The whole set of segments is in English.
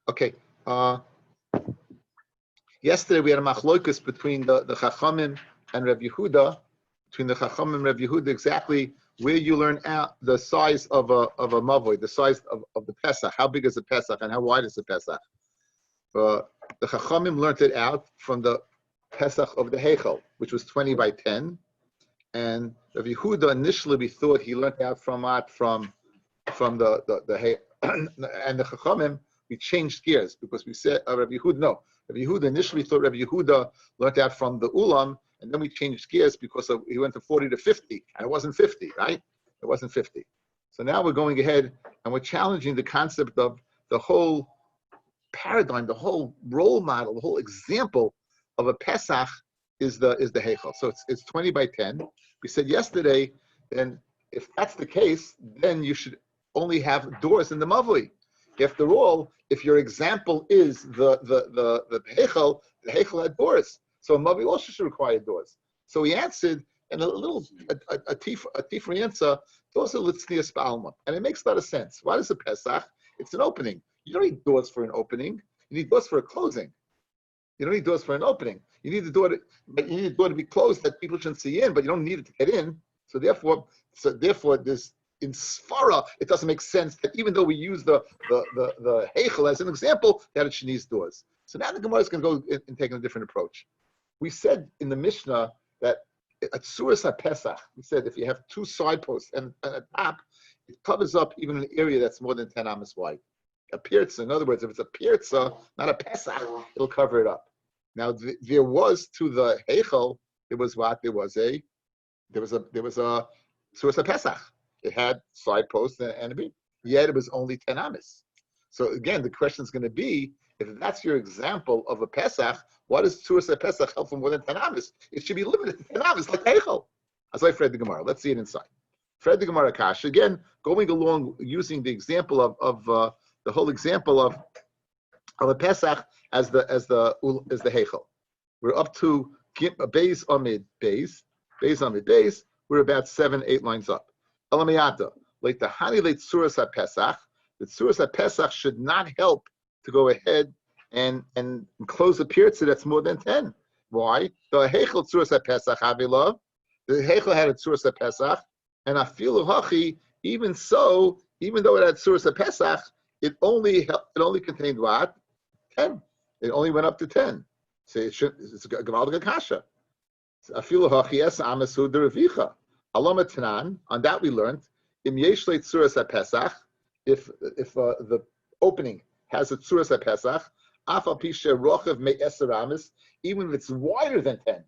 Okay. Yesterday we had a machlokus between the Chachamim and Reb Yehuda. Between the Chachamim and Reb Yehuda, exactly where you learn out the size of a mavoi, the size of the Pesach. How big is the Pesach and how wide is the Pesach? The Chachamim learned it out from the Pesach of the Heichel, which was 20 by 10. And Reb Yehuda, initially we thought he learned out from the and the Chachamim, we changed gears because we said Reb Yehuda, no. Reb Yehuda initially thought Reb Yehuda learned out from the Ulam, and then we changed gears because he went to 40 to 50, and it wasn't 50, right? It wasn't 50. So now we're going ahead and we're challenging the concept of the whole paradigm, the whole role model, the whole example of a Pesach is the Heichel. So it's 20 by 10. We said yesterday, then if that's the case, then you should only have doors in the Mavli. After all, if your example is the Heichel had doors. So a Mavli also should require doors. So he answered, and a tifra answer, those are Litznias Ba'alma. And it makes a lot of sense. What is a Pesach? It's an opening. You don't need doors for an opening. You need doors for a closing. You don't need doors for an opening. You need the door to be closed that people shouldn't see in, but you don't need it to get in. So therefore, this in Sfara, it doesn't make sense that even though we use the Heichel as an example, that it should need doors. So now the Gemara is going to go and take a different approach. We said in the Mishnah that at Suras HaPesach, we said if you have two side posts and a top, it covers up even an area that's more than 10 amas wide. A pirza, in other words, if it's a pirza, not a Pesach, it'll cover it up. Now there was to the Heichel, there was a Suras HaPesach. It had side posts and a beam. Yet it was only 10 amas. So again, the question is going to be, if that's your example of a Pesach, what does Suras HaPesach help for more than 10 amas? It should be limited to 10 amas, like Heichel. As I read the Gemara. Let's see it inside. Fred the Gemara Kash. Again, going along using the example of the whole example of a Pesach as the Heichel. We're up to Beis Amid Beis. We're about 7-8 lines up. Elamiyata, like the Hani late Suras HaPesach, the Suras HaPesach should not help to go ahead and close a pirza that's more than 10. Why? The Heichel Suras HaPesach Havila, the Heichel had a Suras HaPesach, and Afilu Hachi, even so, even though it had Suras HaPesach, it only contained what? 10. It only went up to 10. So it's a Gavaldic Kasha. Afilu Hachi es Amasu Deravicha. Tanan, on that we learned, Im Yesh Leit Suras HaPesach, if the opening has a Tzuras HaPesach, Afal Pisha Rochav Me Eser Amis, even if it's wider than 10,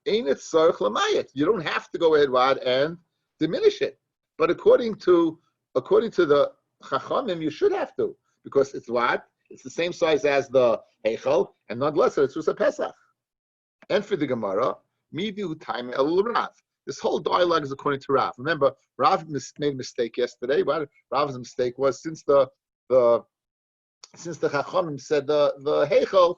Ain't it Tzarech Lamayit. You don't have to go ahead, Wad, and diminish it. But according to the Chachamim, you should have to, because it's what? It's the same size as the Heichel, and nonetheless it's Tzuras HaPesach. And for the Gemara, Midu Time El Rav. This whole dialogue is according to Rav. Remember, Rav made a mistake yesterday. What Rav's mistake was since the Chachamim said the Heichel,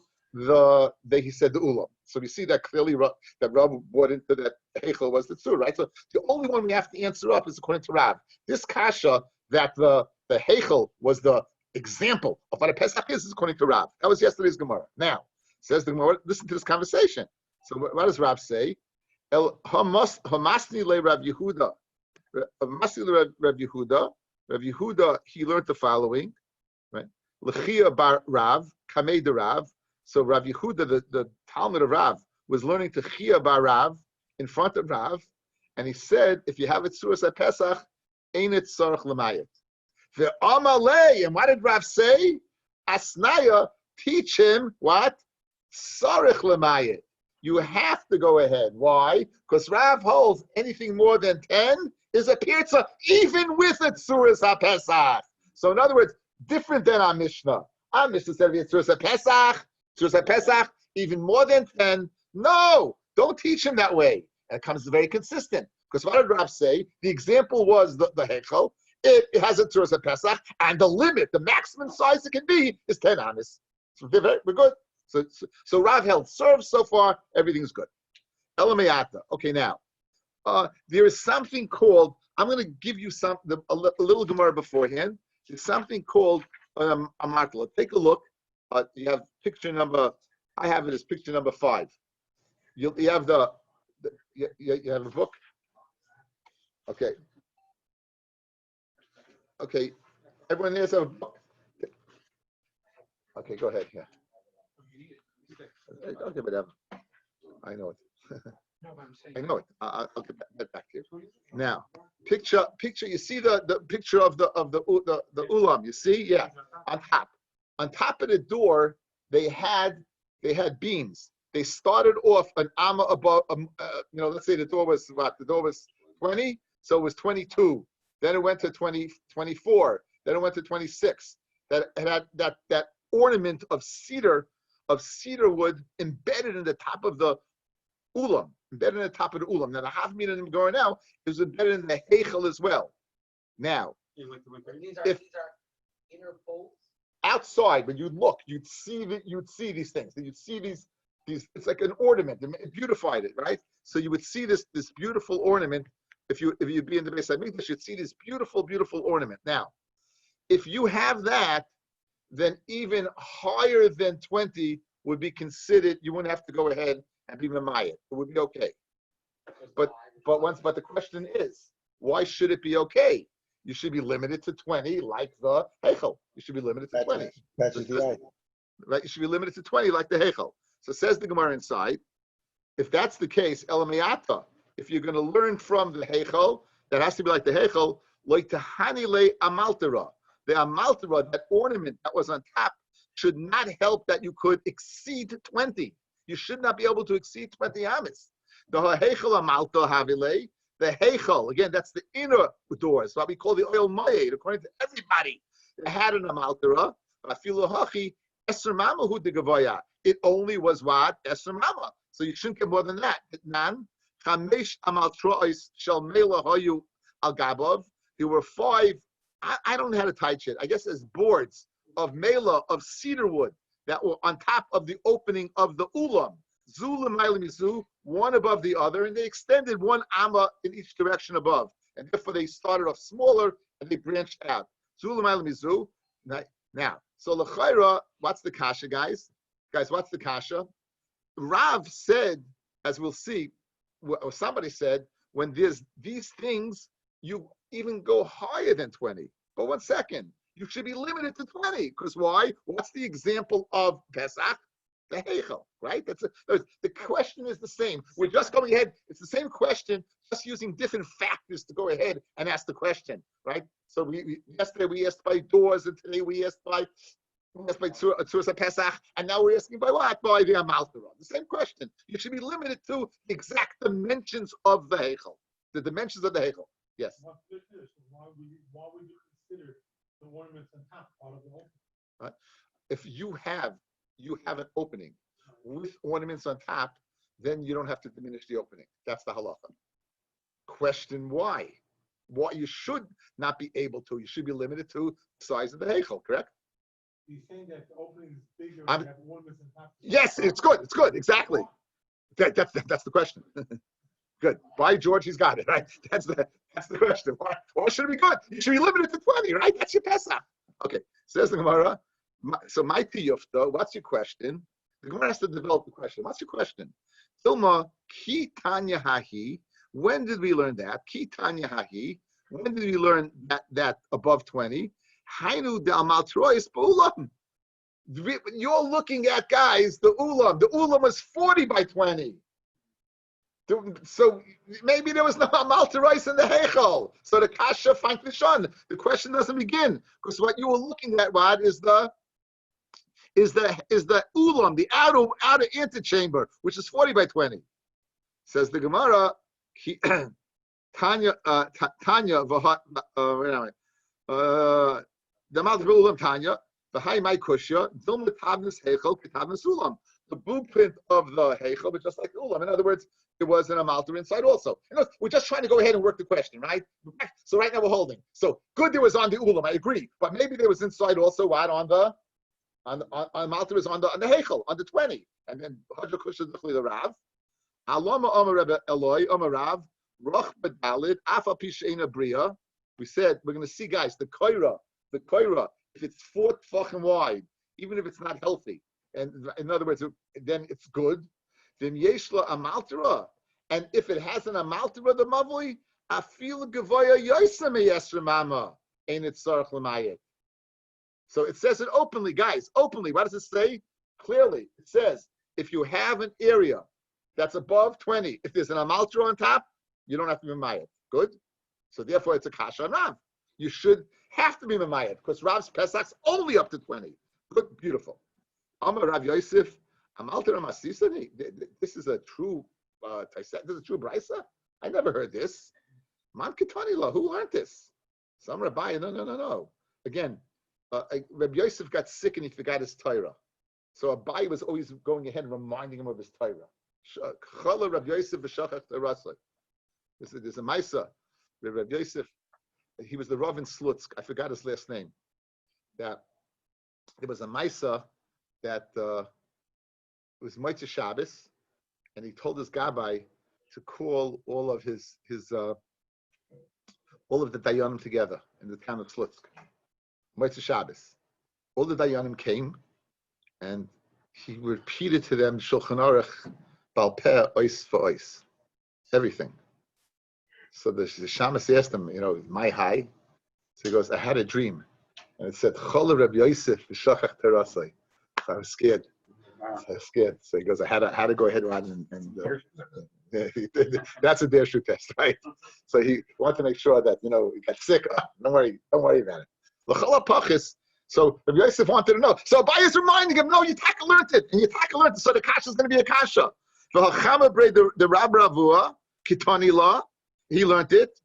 he said the Ulam. So we see that clearly that Rav brought into that Heichel was the Tzur, right? So the only one we have to answer up is according to Rav. This kasha that the Heichel was the example of what a Pesach is according to Rav. That was yesterday's Gemara. Now says the Gemara. Listen to this conversation. So what does Rav say? Hamasni le Rav Yehuda. Rav Yehuda, he learned the following, right? L'chia bar Rav, kamei de Rav. So Rav Yehuda, the Talmud of Rav, was learning to Chia bar Rav in front of Rav, and he said, if you have it Suras HaPesach, ain't it Tzarech L'mayit. The Amalei, and what did Rav say? Asnaya, teach him what? Tzarech L'mayit. You have to go ahead. Why? Because Rav holds anything more than 10 is a pirza, even with a Tzuras HaPesach. So in other words, different than our Mishnah. Our Mishnah said it's Tzuras HaPesach, even more than 10. No, don't teach him that way. And it comes very consistent. Because what did Rav say? The example was the Heichel. It has a Tzuras HaPesach, and the limit, the maximum size it can be, is 10 amas. So we're good. So Rav held serves so far, everything's good. Elamayata. Okay, now there is something called. I'm going to give you a little Gemara beforehand. is something called a matla. Take a look. You have picture number. I have it as picture number 5. You have you have a book. Okay. Okay. Everyone there's a book. Okay, go ahead. Yeah. Okay, whatever. I know it. I know it. I'll get back to you. Now, picture. You see the picture of the ulam. You see, yeah, on top. On top of the door, they had beams. They started off an amma above. Let's say the door was what? The door was 20, so it was 22. Then it went to 20, 24. Then it went to 26. That had that ornament of cedar wood embedded in the top of the ulam, embedded in the top of the ulam. Now the half meter I'm going now is embedded in the heichel as well. Now, these are inner folds. Outside, when you look, you'd see these things. You'd see these. It's like an ornament. It beautified it, right? So you would see this beautiful ornament. If you'd be in the Beis Hamikdash, you'd see this beautiful ornament. Now, if you have that, then even higher than 20 would be considered. You wouldn't have to go ahead and be mamayit. It would be okay. But the question is, why should it be okay? You should be limited to 20, like the heichel. You should be limited to 20. Right? You should be limited to 20, like the heichel. So says the Gemara inside. If that's the case, elamayata. If you're going to learn from the heichel, that has to be like the heichel, like the hanile amaltera. The amaltera, that ornament that was on top, should not help that you could exceed 20. You should not be able to exceed 20 amis. The heichel amalta havile. The heichel, again, that's the inner doors, what we call the oil mayed, according to everybody. They had an amaltera, it only was what? Esr mama. So you shouldn't get more than that. There were 5, I don't know how to type it, I guess as boards of mela, of cedar wood, that were on top of the opening of the ulam. One above the other, and they extended 1 amma in each direction above. And therefore they started off smaller and they branched out. Now, so l'chayra, what's the kasha, guys? Guys, what's the kasha? Rav said, as we'll see, or somebody said, when there's these things, you even go higher than 20. But 1 second, you should be limited to 20. Because why? What's the example of Pesach? The heichel, right? The question is the same. We're just going ahead. It's the same question, just using different factors to go ahead and ask the question, right? So yesterday we asked by doors, and today we asked by Tzuras Pesach, and now we're asking by what? By the Amaltera. The same question. You should be limited to the exact dimensions of the heichel, the dimensions of the heichel. Yes. Why would you consider the ornaments on top part of the whole? Right. If you have an opening with ornaments on top, then you don't have to diminish the opening. That's the halacha. Question why? Why you should not be able to. You should be limited to the size of the heichel, correct? You're saying that the opening is bigger and you have ornaments on top? Yes, it's good. It's good. Exactly. That's the question. Good. By George, he's got it, right? That's the question. Why should it be good? You should be limited to 20, right? That's your Pesach. Okay. Says the Gemara. So my tiyufta, what's your question? The Gemara has to develop the question. What's your question? Tilma ki tanya hahi. When did we learn that? Ki tanya hahi. When did we learn that above 20? Hainu de amal trois b'ulam. You're looking at, guys, the ulam. The ulam was 40 by 20. So maybe there was no amal terais in the heichel. So the kasha fank nishon. The question doesn't begin because what you were looking at, Rod, is the ulam, the outer antechamber, which is 40 by 20. Says the Gemara, Tanya, the mouth of ulam Tanya, the high my kushya, dilma tavnis heichel kitavnis ulam. The blueprint of the heichel, but just like ulam. In other words, there was an amalter inside also. We're just trying to go ahead and work the question, right? So right now we're holding. So good, there was on the ulam, I agree, but maybe there was inside also what on the amalter is on the heichel, on the 20, and then haja kushya the Rav. Alama Omer Rebbe Eloi Omer Rav Roch Bedalid Afa Pisheina Bria. We said we're going to see, guys, the koira the koira, if it's 4 tefachim wide, even if it's not healthy, and in other words, then it's good. Then yeshla amaltera, and if it has an amaltera, the mavli, afil gavoya yoisa meyesra mama, ain't it sarach l'mayit. So it says it openly, guys, openly. What does it say? Clearly, it says if you have an area that's above 20, if there's an amaltera on top, you don't have to be mayit. Good. So therefore, it's a kasha on Rav. You should have to be mayit because Rav's Pesach's only up to 20. Good, beautiful. Amar Rav Yosef, amaltera masisani. This is a true this is a true brisa. I never heard this. Man Ketanila, who learned this? Some Rabbi, no. Again, Rabbi Yosef got sick and he forgot his Torah. So Abai was always going ahead and reminding him of his Torah. Chala Rabbi Yosef v'shachach terasai. There's a Maisa. Rabbi Yosef, he was the Rav in Slutsk. I forgot his last name. That there was a Maisa that it was Motzei Shabbos, and he told his Gabbai to call all of all of the Dayanim together in the town of Slutsk. Motzei Shabbos. All the Dayanim came, and he repeated to them Shulchan Aruch Bal Peh Ois for Ois. Everything. So the Shamas asked him, my high? So he goes, I had a dream. And it said, Chol Reb Yosef v'shachach terasai. So I was scared. So he goes, I had to go ahead and that's a dare shoot test, right? So he wanted to make sure that, he got sick. Don't worry about it. L'chol hapachis. So Reb Yosef wanted to know. So Abai is reminding him, no, Yitaka learned it. And Yitaka learned it. So the kasha is going to be a kasha. The Rab Ravua, Kitani law, he learned it.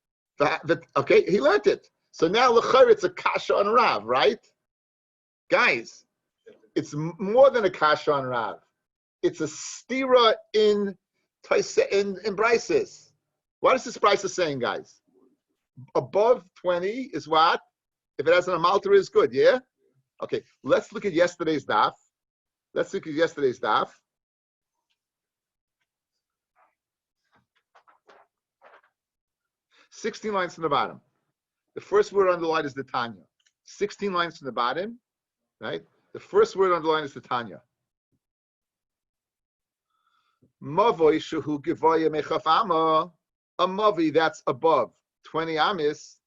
Okay, he learned it. So now l'chayr it's a kasha on Rav, right? Guys, it's more than a kasha on Rav. It's a stira in brises. What is this brisa saying, guys? Above 20 is what? If it has an amaltera, is good, yeah? Okay, let's look at yesterday's daf. 16 lines from the bottom. The first word underlined is the Tanya. 16 lines from the bottom, right? The first word underlined is the Tanya. Mavoi shehu givaya mechaf ama. A mavi that's above 20 amis.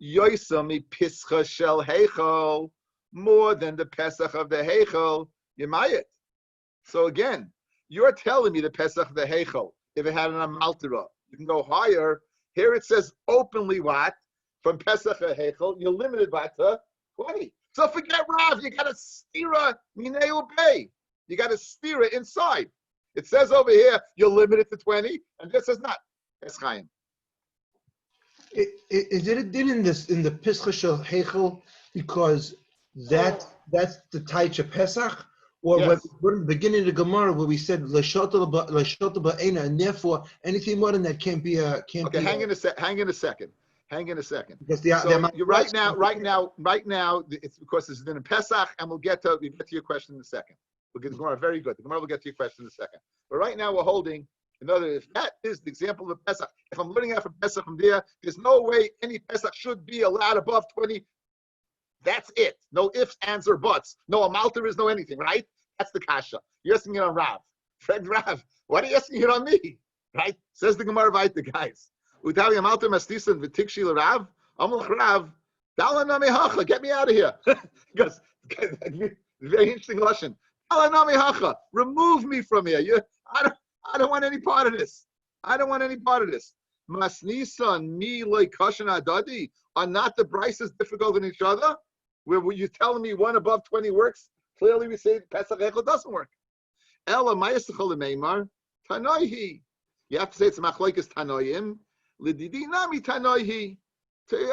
Yoisa mi pischa shel heichal. More than the Pesach of the heichal. Yemayit. So again, you're telling me the Pesach of the heichal, if it had an amaltera, you can go higher. Here it says openly what? From Pesach Heichel, you're limited by to 20. So forget Rav, you got a stira minei ubei. You got a stira inside. It says over here, you're limited to 20, and this is not. It's Chaim. Is it a din in the Pesach Shel Heichel because that's the Taich Pesach? Or Yes. we're in the beginning of the Gemara where we said L'shota ba'ena, and therefore anything more than that can't be a. Okay, hang in a second. Because You're right now. It's because this is in Pesach, and we'll get to your question in a second. We'll get the Gemara. Very good. The Gemara will get to your question in a second. But right now we're holding another. If that is the example of Pesach, if I'm learning out from Pesach from there's no way any Pesach should be allowed above 20. That's it. No ifs, ands, or buts. No amalter is no anything, right? That's the kasha. You're asking it on Rav. Fred Rav, why are you asking it on me? Right? Says the Gemara right, the guys. Utavi amalter mastisan v'tikshi l'Rav. Amalch Rav. Dalanami hacha. Get me out of here. Because very interesting lesson. Dalanami hacha. Remove me from here. I don't want any part of this. Masnisan mi like kashan adadi. Are not the brises difficult in each other? Where you're telling me one above 20 works? Clearly we say Pesach Echel doesn't work. Ela ma'yisachol meimar tanoihi. You have to say it's machlokes tanoim. Lididi nami tanoihi.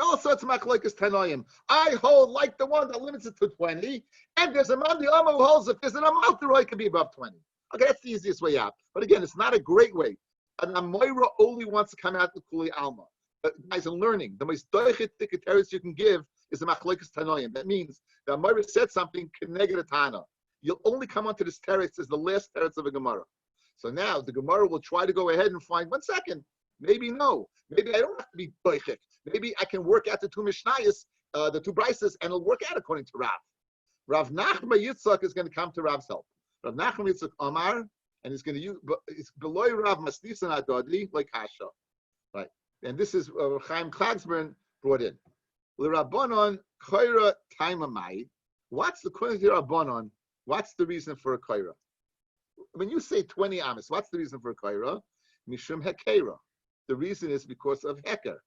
Also it's machlokes tanoim. I hold like the one that limits it to 20, and there's a man the Amma who holds if there's an amalteroi it can be above 20. Okay, that's the easiest way out. But again, it's not a great way. An Amoira only wants to come out with Kuli Alma. Guys are learning. The most doichet teres you can give is the machlokes tanoim. That means the Amoira said something connected Tana. You'll only come onto this teretz as the last teretz of a Gemara. So now the Gemara will try to go ahead and find 1 second. Maybe no. Maybe I don't have to be doichet. Maybe I can work out the two Mishnayos the two brises, and it'll work out according to Rav. Rav Nachman Yitzchak is going to come to Rav's help. Rav Nachman Yitzchak Omar, and he's going to use it's below Rav Masnisan Adodli like Hasha, right? And this is Chaim Klagsburn brought in. L'Rabbanon Koira Taimamai. What's the according to Rabbanon? What's the reason for a Koira? When you say 20 amis, what's the reason for a Koira? Mishum Hekera. The reason is because of Heker.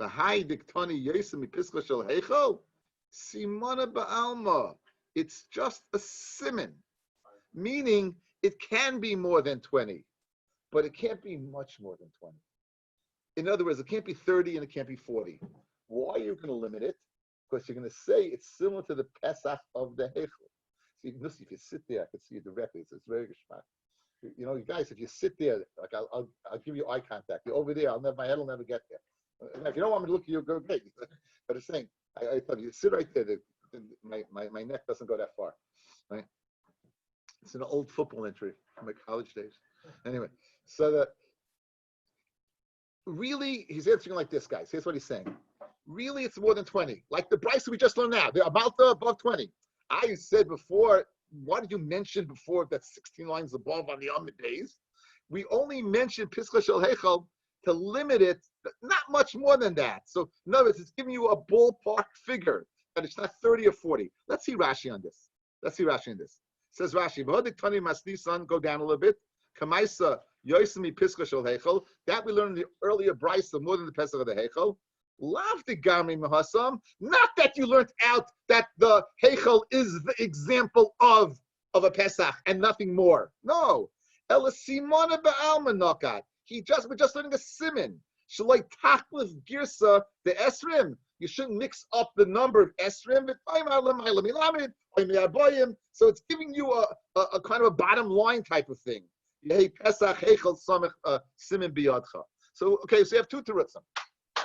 V'hai diktani yosem mipischa shel heichel simona ba'alma. It's just a simon, meaning it can be more than 20, but it can't be much more than 20. In other words, it can't be 30 and it can't be 40. Why are you going to limit it? Because you're going to say it's similar to the Pesach of the heichel. So you can if you sit there, I can see you directly. It's very geschmack. You know, you guys, if you sit there, like I'll give you eye contact. You're over there. My head will never get there. If you don't want me to look at you, go great. But it's saying, I thought you sit right there. My neck doesn't go that far, right? It's an old football injury from my college days. Anyway, so really, he's answering like this, guys. Here's what he's saying. Really, it's more than 20. Like the Bryce we just learned now, the Amalta above 20. I said before, why did you mention before that 16 lines above on the Amid days? We only mentioned Pischa Shel Heichel to limit it, not much more than that. So, in other words, it's giving you a ballpark figure that it's not 30 or 40. Let's see Rashi on this. Says Rashi, V'hodik Tani Masnisan, go down a little bit. Kamaisa Yosemi Pischa Shel Heichel. That we learned in the earlier Brisa more than the Pesach of the Heichel. Lav the Gami Mahasam. Not that you learned out that the Heichel is the example of a Pesach and nothing more. No. Ela Simona Ba'alma Nokat. We're just learning a simon. Shaloi Tachlif Girsa the Esrim. You shouldn't mix up the number of Esrim. So it's giving you a kind of a bottom line type of thing. Pesach Heichel Samech Simon Biyadcha. So okay, so you have two terutzim.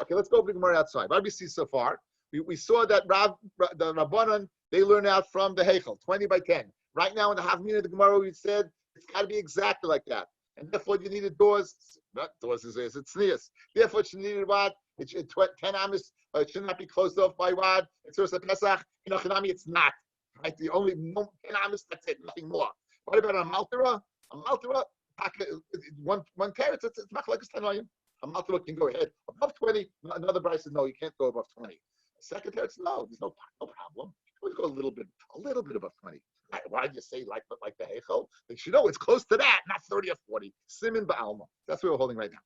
Okay, let's go over the Gemara outside. What do we see so far? We saw that the Rabbanan, they learn out from the Heichel, 20 by 10. Right now in the half minute of the Gemara, we said it's got to be exactly like that. And therefore you needed doors. Not doors is it's sneers. Therefore you needed what? 10 amis. It should not be closed off by what? It's also Pesach. In Achanami, it's not. Right? The only 10 amis, that's it, nothing more. What about a Maltera? A Maltera, one teretz, it's not like a Tanoim. A Maltera can go ahead. Above 20, another Bryce says, no, you can't go above 20. Second teretz, no, there's no problem. We go a little bit above 20. Why did you say like the Heichel? They should know it's close to that, not 30 or 40. Simon Ba'alma. That's what we're holding right now.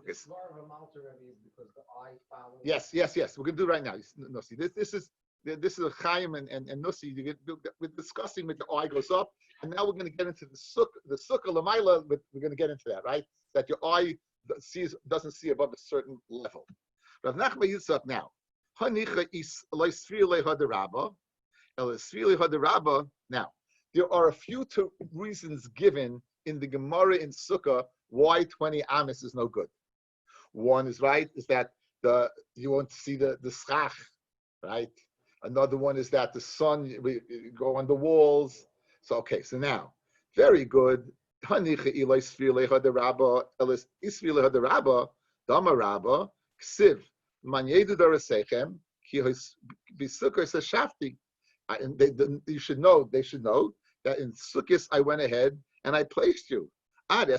Okay. It's more of a Malta Rebbe is because the eye follows. Yes. We're gonna do it right now. No, see, this is a Chaim and Nussi. We're discussing with the eye goes up, and now we're going to get into the sukkah lamaila. We're going to get into that, right? That your eye doesn't see above a certain level. Rav Nachman Yitzchak now. Hanicha is loisfir lehaderabba. Now, there are a few reasons given in the Gemara in Sukkah why 20 amis is no good. One is that you won't see the schach, right? Another one is that the sun we go on the walls. So now, very good. Hanicha ilaisfir lehaderabba elis isfir lehaderabba dama rabba ksiv manyedu darasechem ki b'sukkah says shafti. And they should know that in Sukkot I went ahead and I placed you. He won't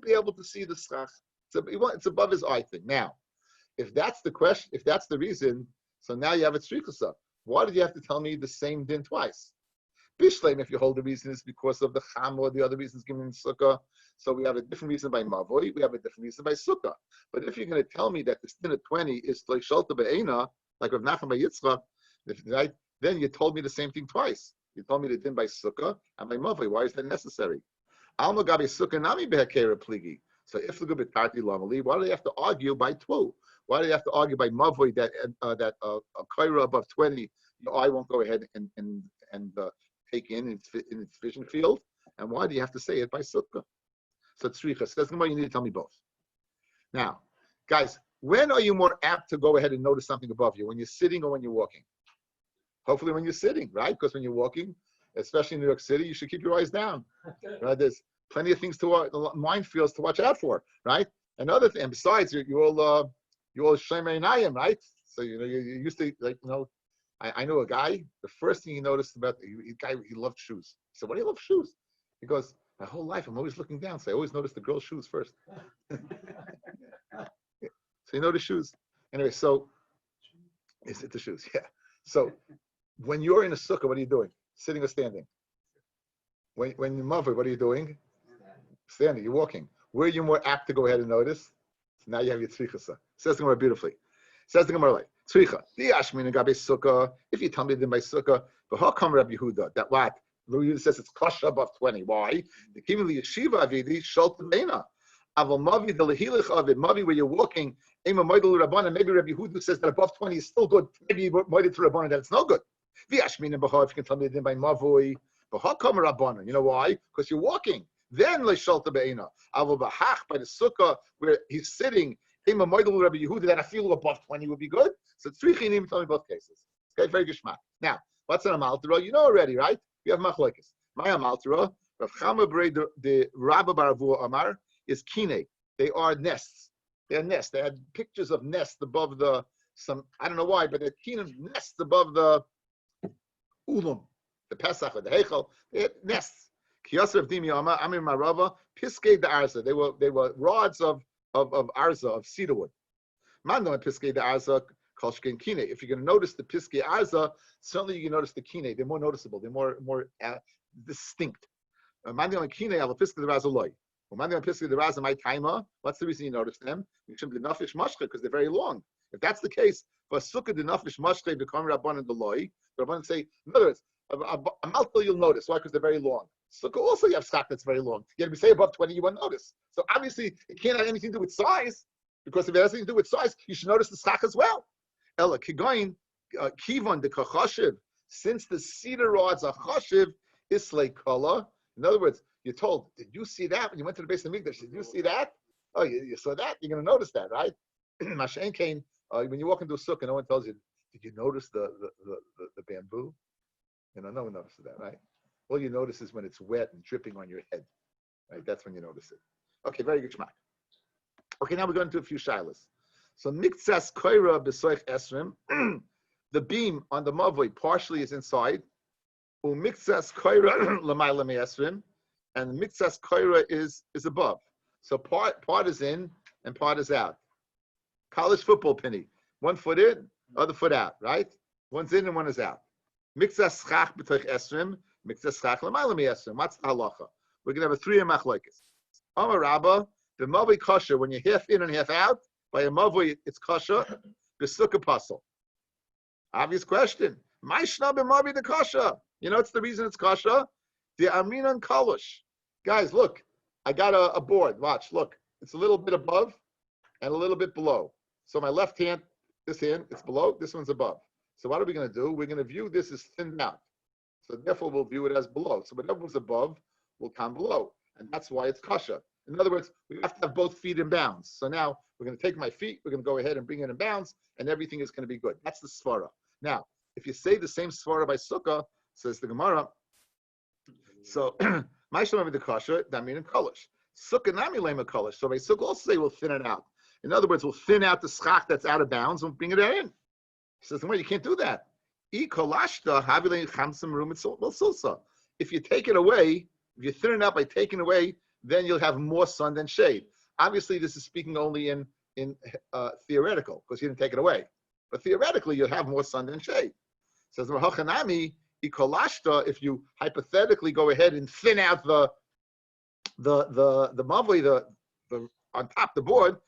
be able to see the schach. It's above his eye thing. Now, if that's the question, if that's the reason, so now you have a tzrikusa. Why did you have to tell me the same din twice? Bishleim, if you hold the reason is because of the cham or the other reasons given in Sukkah. So we have a different reason by Mavoi, we have a different reason by Sukkah. But if you're going to tell me that the din of 20 is like Shalta Be'ena, like Rav Nachman by Yitzchak, right, then you told me the same thing twice. You told me the din by Sukkah and by Mavoi. Why is that necessary? Alma Gabi Sukkah Nami Behekera Pligi. So if the good Tarti Lamali, why do they have to argue by 2? Why do they have to argue by Mavoi that a kaira above 20, your eye won't go ahead and take in its vision field? And why do you have to say it by Sukkah? So tzricha says, you need to tell me both. Now, guys, when are you more apt to go ahead and notice something above you? When you're sitting or when you're walking? Hopefully when you're sitting, right? Because when you're walking, especially in New York City, you should keep your eyes down. Right? plenty of things to minefields to watch out for, right? Another thing, and besides, you're all Shemei Nayim, right? So you used to I know a guy. The first thing he noticed about the guy, he loved shoes. He said, "Why do you love shoes?" He goes, "My whole life, I'm always looking down, so I always notice the girl's shoes first." So you notice shoes. Anyway, so is it the shoes? Yeah. So when you're in a sukkah, what are you doing? Sitting or standing? When you're mother, what are you doing? Standing. You're walking. Where are you more apt to go ahead and notice? So now you have your tzrichasa. Says the Gemara beautifully. Says the Gemara like tzricha. Diashmin gabe sukkah. If you tell me then by sukkah, but how come Rabbi Yehuda that what? Rabbi Yehuda says it's kasha above 20. Why? The kimli yeshiva avidi shalt beina. Aval mavi the lehilich of it. Mavi where you're walking. Ema moidel rabbanan. Maybe Rabbi Yehuda says that above 20 is still good. Maybe moidel to rabbanan that it's no good. Diashmin and bahar. If you can tell me then by mavoi. But how come rabbanan? You know why? Because you're walking. Then leishalta beina. Aval bahach by the sukkah where he's sitting. Ema moidel Rabbi Yehuda that I feel above 20 would be good. So tzricha you need to tell me both cases. Okay, very good shmat. Now, what's an amaltera? You know already, right? We have machlokes. My amaltera, Rav Chama Brei the Rabbi Baravua Amar is kine. They are nests. They are nests. They had pictures of nests above I don't know why, but they're kine nests above the ulam, the Pesach or the Heichel. They had nests. Kiyasar of Dimi Amar Amir Marava Piskei the Arza. They were rods of Arza of cedar wood. Mando and Piskei the Arza. If you're going to notice the Piskei Arza, certainly you can notice the Kine. They're more noticeable. They're more distinct. Mandi on Kine, I'll Piskei the Raza loy. Mandi on Piskei the Raza my timer. What's the reason you notice them? Because they're very long. If that's the case, for Sukkah the Nafish Mashke become Rabban and the loy. The Rabban say, in other words, a malta you'll notice. Why? Because they're very long. Sukkah also you have stock that's very long. Yet if we say above 20, you won't notice. So obviously it can't have anything to do with size. Because if it has anything to do with size, you should notice the stock as well. Ella kigoin kivon de kachashiv. Since the cedar rods are chashiv, islay kala. In other words, you're told, did you see that when you went to the base of Mikdash? Did you see that? Oh, you saw that? You're going to notice that, right? Mashen came when you walk into a sukkah, no one tells you, did you notice the bamboo? No one notices that, right? All you notice is when it's wet and dripping on your head, right? That's when you notice it. Okay, very good shmak. Okay, now we're going to a few shilas. So miktsas koira b'soich esrim, the beam on the mavoi partially is inside. Miktsas koira l'mayla me'esrim, and miktsas koira is above. So part is in and part is out. College football penny, 1 foot in, other foot out, right? One's in and one is out. Miktsas schach b'toich esrim, miktsas schach l'mayla me'esrim. What's the halacha? We're gonna have a 3 machlokes. Amar Rabba, the mavoi kosher when you're half in and half out. By a mavoi, it's kasha, the sukkah puzzle. Obvious question. My shnab mavi the kasha. You know what's the reason it's kasha? The aminan kalosh. Guys, look, I got a board. Watch, look. It's a little bit above and a little bit below. So my left hand, this hand, it's below, this one's above. So what are we going to do? We're going to view this as thinned out. So therefore, we'll view it as below. So whatever was above will come below. And that's why it's kasha. In other words, we have to have both feet in bounds. So now we're going to take my feet, we're going to go ahead and bring it in bounds, and everything is going to be good. That's the svara. Now, if you say the same svara by sukkah, says the Gemara, so my shalom the kasha, that means kolish. Sukkah nami lema kolish. So by sukkah also say we'll thin it out. In other words, we'll thin out the schach that's out of bounds and bring it in. He says, well, you can't do that. If you take it away, if you thin it out by taking away, then you'll have more sun than shade. Obviously, this is speaking only in theoretical, because you didn't take it away. But theoretically, you'll have more sun than shade. Says Rahachanami, if you hypothetically go ahead and thin out the mavli, the on top the board,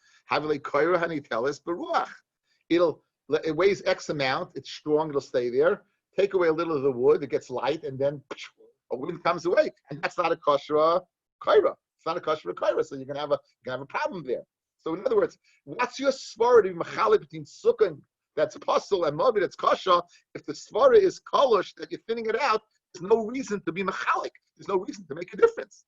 it weighs X amount, it's strong, it'll stay there. Take away a little of the wood, it gets light, and then a wind comes away. And that's not a kosher kaira. It's not a kosher kaira, so you're gonna have a problem there. So in other words, what's your svara to be machalik between sukkah that's puzzle and mavi that's kosher? If the svara is kolosh that you're thinning it out, there's no reason to be machalik. There's no reason to make a difference.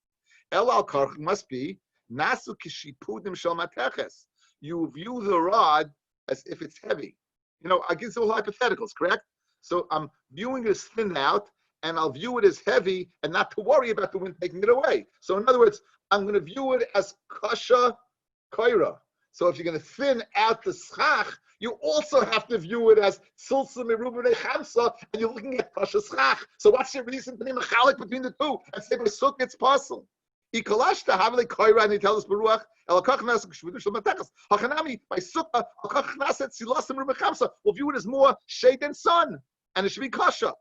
El al karch must be nasu kishipudim shel mateches. You view the rod as if it's heavy. I give all hypotheticals, correct? So I'm viewing it as thinned out, and I'll view it as heavy and not to worry about the wind taking it away. So in other words, I'm going to view it as kasha koira. So if you're going to thin out the schach, you also have to view it as silsa merubah chamsa, and you're looking at kasha schach. So what's your reason to be mechalik between the two and say by sukkah it's possible? Ikalashta havele koira, and he tells us beruach elakach nasek shvudu shel matechas hachanami by sukkah elakach naset silas merubah chamsa. We'll view it as more shade than sun, and it should be kasha.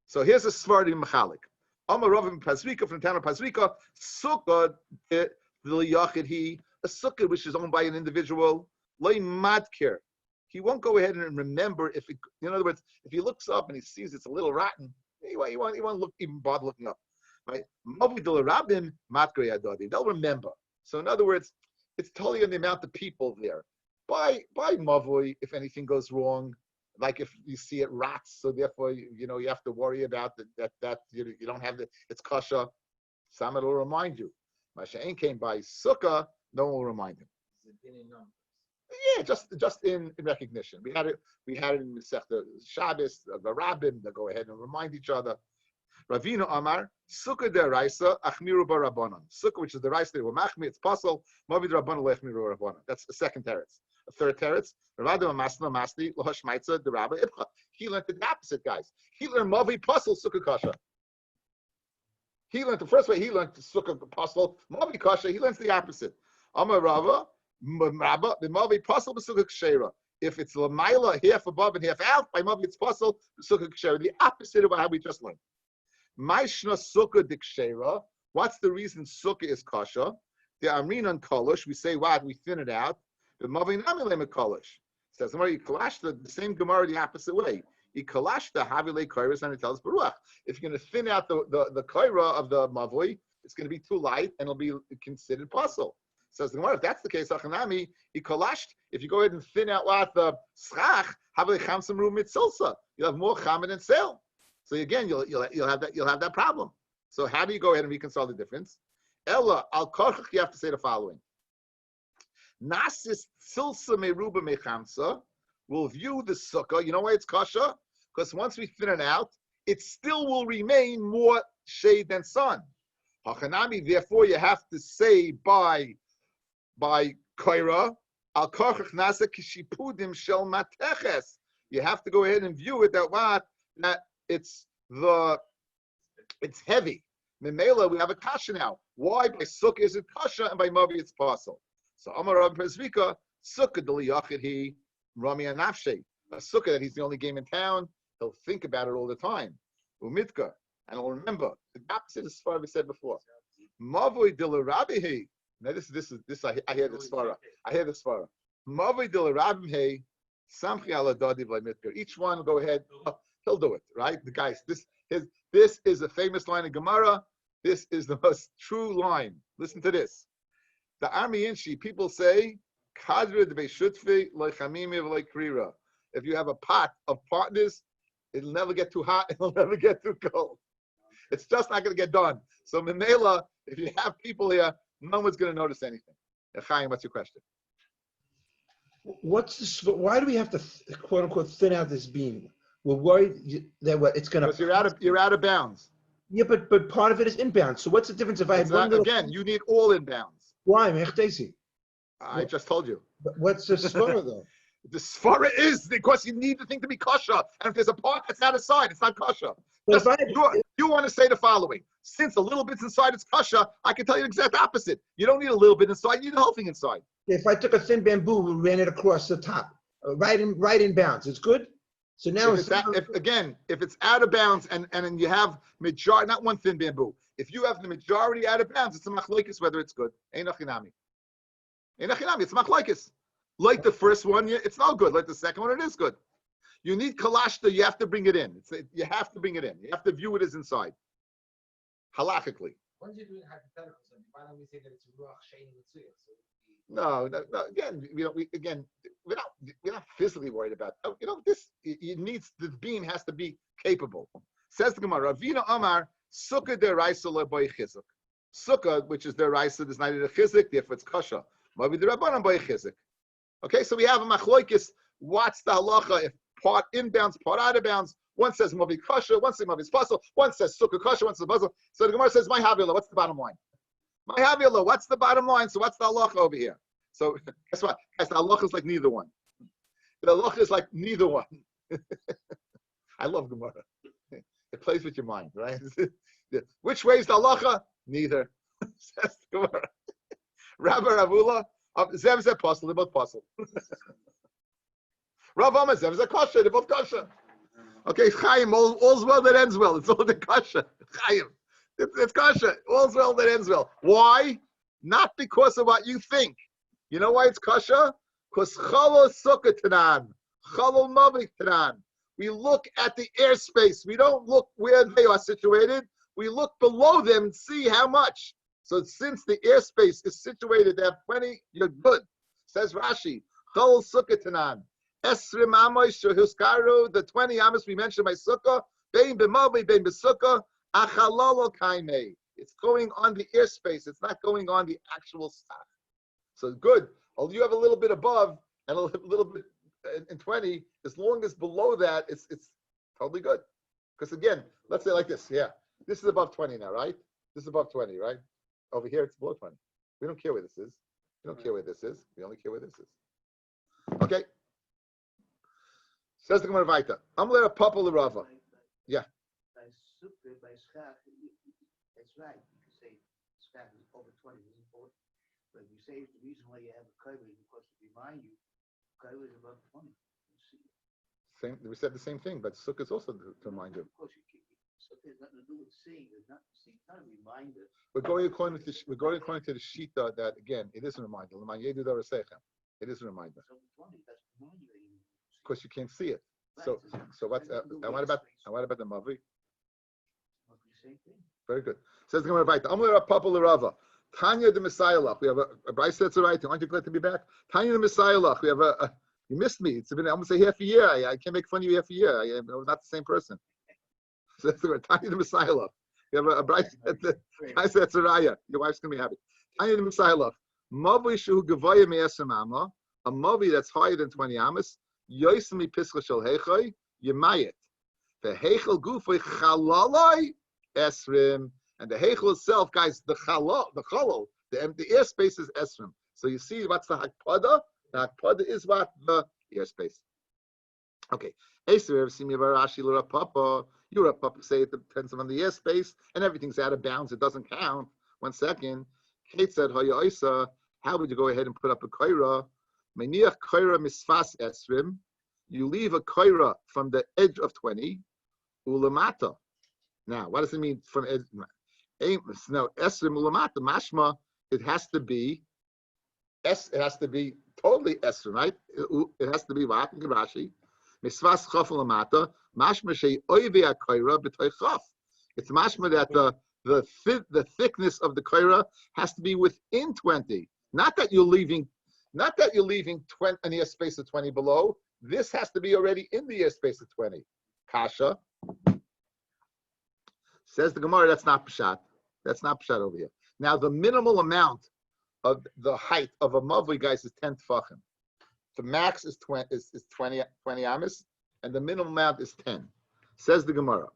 So here's a Sephardi mechalik. Amar Ravim Pazrika from the town of Pazrika, sukkah the yachid he. A sukkah which is owned by an individual, loy madkir. He won't go ahead and remember if it, in other words, if he looks up and he sees it's a little rotten, he won't look, even bother looking up. Right? They'll remember. So in other words, it's totally on the amount of people there. By mavui, if anything goes wrong, like if you see it rots, so therefore you have to worry about that you don't have it's kasha. Someone will remind you. Masha'en came by sukkah. No one will remind him. Yeah, just in recognition. We had it in Masechta Shabbos, the Rabbim, they go ahead and remind each other. Ravina Amar, Sukkah deraisa, Achmiru barabanan. Sukkah, which is the rice, they were machmi, it's possible. Mavid Rabbanan lechmiru rabbanan. That's the second teretz. A third teretz, Ravada Masna Masni, Lohashmaitza, the Rabbi Ibcha. He learned the opposite, guys. He learned Mavi Puzzle, Sukkah Kasha. He learned the first way, he learned the Sukkah Puzzle, Mavi Kasha, he learns the opposite. Amar Rava, the Mavi Puzzle, Sukkah Kshera. If it's Lamaila, half above and half out, by Mavi it's Puzzle, Sukkah Kshera. The opposite of how we just learned. Maishna Sukkah Dikshera. What's the reason Sukkah is Kasha? The Amrin on Kolish, we say what? We thin it out. The Mavi Namilem Kolish. Says, you kalash the same Gemara the opposite way. You kalash the Havile Kairos, and it tells Baruch. If you're going to thin out the Kaira of the Mavoi, it's going to be too light and it'll be considered puzzle. Says the Gemara, if that's the case, Achanami, you kalashed, if you go ahead and thin out what the Schach, Havile Chamsam Ru Mitzilsa, you'll have more Chaman and Sale. So again, you'll have that problem. So how do you go ahead and reconcile the difference? Ella al Korchach, you have to say the following. Nasis Silsa Meruba Mechamsa will view the sukkah. You know why it's kasha? Because once we thin it out, it still will remain more shade than sun. Hachanami, therefore, you have to say by kaira al Korchach Nasa Kishipudim Shel Mateches. You have to go ahead and view it that it's heavy. Memela, we have a kasha now. Why by sukkah is it kasha and by mavi it's possible? So Amar Rabbi Pesvika, sukkah deli yachid he rami anafshe. A sukkah that he's the only game in town. He'll think about it all the time. Umitka, and he'll remember the opposite is what we said before. Mavoi deli Rabbi he. Now this I hear this svara. I hear this svara. Mavoi deli Rabbi he samchi ala dadi v'mitka. Each one will go ahead. He'll do it, right? The guys, this is a famous line of Gemara. This is the most true line. Listen to this. The Army Inshi, people say, if you have a pot of partners, it'll never get too hot, it'll never get too cold. It's just not going to get done. So Memela, if you have people here, no one's going to notice anything. Chaim, what's your question? Why do we have to quote unquote thin out this beam? We're worried that it's going to. Because you're out of bounds. Yeah, but part of it is inbound. So what's the difference if I have one again? You need all inbounds. Why, Mechtesi? I just told you. But what's the svara though? The svara is because you need the thing to be kosher, and if there's a part that's outside, it's not kosher. You want to say the following: since a little bit's inside it's kosher, I can tell you the exact opposite. You don't need a little bit inside; you need the whole thing inside. If I took a thin bamboo and ran it across the top, right in bounds, it's good. So now if it's out of bounds and you have majority, not one thin bamboo. If you have the majority out of bounds, it's a machlokes whether it's good. Ein achinami. It's machlokes. Like the first one, it's not good. Like the second one, it is good. You need kalashta. You have to bring it in. You have to bring it in. You have to view it as inside. Halachically. When you're doing hypotheticals, why don't we say that it's ruach shein mitzuyah? No. Again, we're not physically worried about. This. It needs, the beam has to be capable. Says the Gemara, Ravina Amar Sukkah deraisa le'boy chizuk. Sukkah, which is deraisa, is not a chizik, therefore it's kasha. Maybe the rabbanan boy chizik. Okay, so we have a machloikis. What's the halacha if part inbounds, part out of bounds? One says Mavi Kasha, one says Mavi is Pasul, one says Sukkah Kasha, one says Pasul. So the Gemara says, my Havila, what's the bottom line? My Havila, what's the bottom line? So what's the halacha over here? So guess what? Guys, the halacha is like neither one. The halacha is like neither one. I love Gemara. It plays with your mind, right? Which way is the halacha? Neither. Says the Gemara. Rabbi Ravula, Zev Zev Pasul, they're both Pasul. Rav Amar Zev Zev Kasha, they're both Kasha. Okay, Chaim, all's well that ends well. It's all the Kasha. Chaim, it's Kasha. All's well that ends well. Why? Not because of what you think. You know why it's Kasha? Because Chalo Sukkah Tanan, Chalo Mavik Tanan. We look at the airspace. We don't look where they are situated. We look below them and see how much. So since the airspace is situated, they have plenty, you're good. Says Rashi, Chol Sukkah Tanan. Esrim Amosh Huskaru, the 20 Amos we mentioned by Sukkah, Bein B'Mavi, Bein B'Sukkah, Achalolo Kaimei. It's going on the airspace. It's not going on the actual stuff. So good. Oh, you have a little bit above and a little bit in 20. As long as below that, it's totally good. Because again, let's say like this. Yeah, this is above 20 now, right? This is above 20, right? Over here, it's below 20. We don't care where this is. We don't care where this is. We only care where this is. Okay. Says the Gemara Vaita. I'm going to papa l'Rava. Yeah. By Sukkah, by Schach, that's right. You can say Schach is over 20, is important. But you say the reason why you have a Kaila is because to remind you, Kaila is above 20. Same. We said the same thing, but Sukkah is also to remind you. Of course, Sukkah has nothing to do with seeing. It's not a reminder. We're going according to the Shita that again, it is a reminder. It is a reminder. So 20, that's remind you. Because you can't see it. Right, So what's and what about the Mavi? Same thing. Very good. Says the Gemara Vaita. I'm going to papa l'Rava. Tanya the Messiah. We have a Bryce that's right. Aren't you glad to be back? Tanya the Messiah. We have a you missed me. It's been, I'm going to say half a year. I can't make fun of you half a year. I was not the same person. So that's the word. Tanya the Messiah. We have a Bryce that's Raya. Your wife's going to be happy. Tanya the Messiah. Mavi shu gavoya me'esem amma. A Mavi that's higher than 20 amas. Yoismi Pischa Shel Heichai, Yemayit. The Heichel Gufay Chalalai Esrim. And the Heichel itself, guys, the Chalal, the empty airspace is Esrim. So you see what's the Hakpada? The Hakpada is what? The airspace. Okay. Eser, Simi Varashi Lurapapa. Papa say it depends on the airspace, and everything's out of bounds. It doesn't count. 1 second. Kate said, how would you go ahead and put up a Kaira? Meniach koira misfas esrim. You leave a koira from the edge of 20. Ulamata. Now, what does it mean from edge? No, esrim ulamata. Mashma. It has to be. It has to be totally esrim, right? It has to be what? Rashi. Misfas chaf ulamata. Mashma shei oivei koira b'toy chaf. It's mashma that the thickness of the koira has to be within 20. Not that you're leaving 20, an airspace of 20 below. This has to be already in the airspace of 20. Kasha. Says the Gemara, that's not Pshat. That's not Pshat over here. Now, the minimal amount of the height of a Mavli, guys, is 10 Tfachim. The max is 20 amas, and the minimum amount is 10. Says the Gemara.